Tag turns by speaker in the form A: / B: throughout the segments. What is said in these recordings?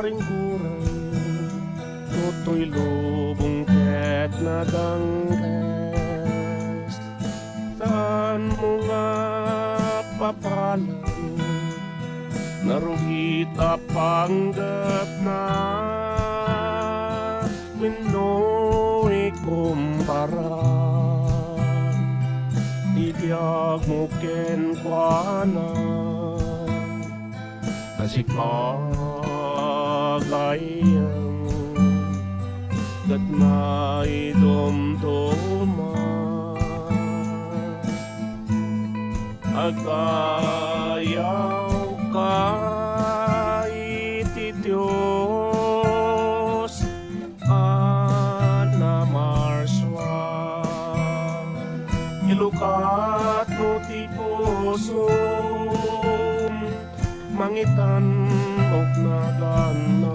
A: maring guray, tutoy lubong ket nagangkes. Saan mo nga papalan, narugita panggat na Pinoy kumpara. Ibiyag mo ken kuana kasi kagayang gat na idumduma agayaw ka iti Diyos ana marswa ilukat no ti pusom mangitan og nagana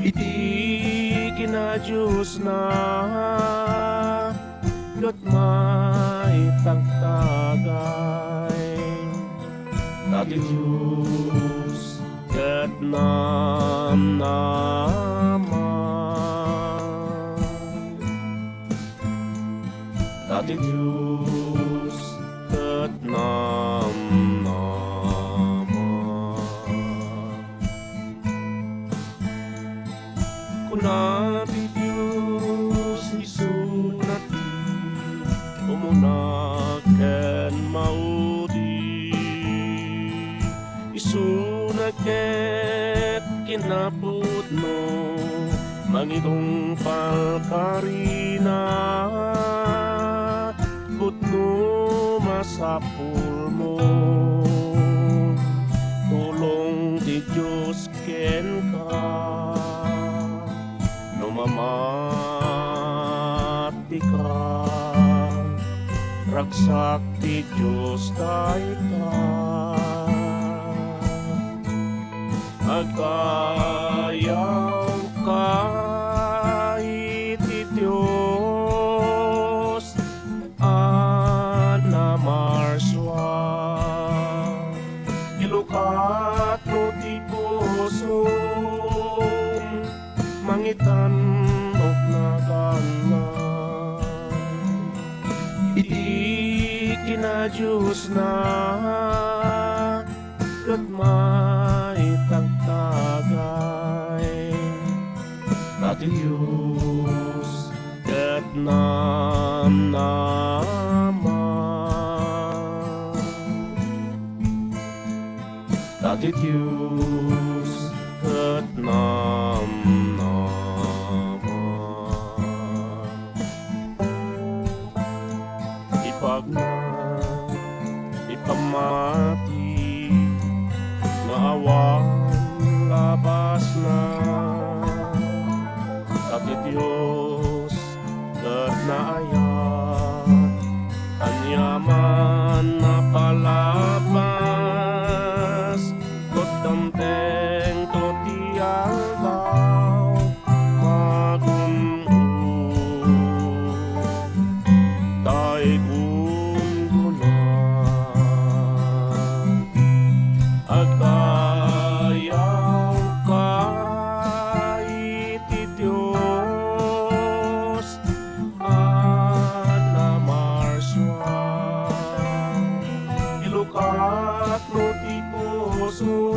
A: iti kinadiyos na gat maitagtagay dati Diyos gat namnama dati Diyos gat namnama. Kunati Diyos isunat umunaken maudi isunat ket kinapudno mangitong palkarina putno masapul mo tulong ti Diyos ken ka no mamati ka ragsak ti Diyos tayo ka agayaw ka iti Diyos ana marswa ilukat no ti pusom mangitan og nagana iti kinadiyos na gat maitagtagay dati Diyos gat namnama dati Diyos gat namnama. Ipag na ipamati na awan labas na dati Diyos gat naayat anyaman na palabas kuttamteng to ti albaw magungo tay gungulan agayaw ka iti Diyos ana marswa ilukat no ti pusom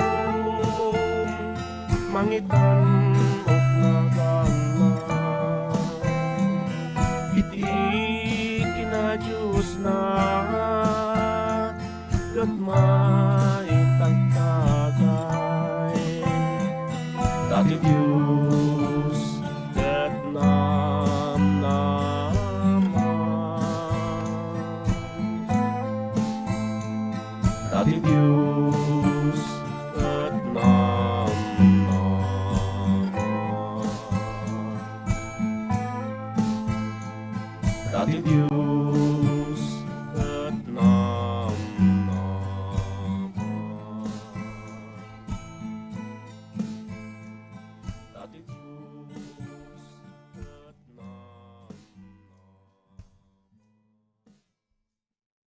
A: mangitan og nagana iti kinadiyos na gat maitagtagay dati Diyos gat namnama dati Diyos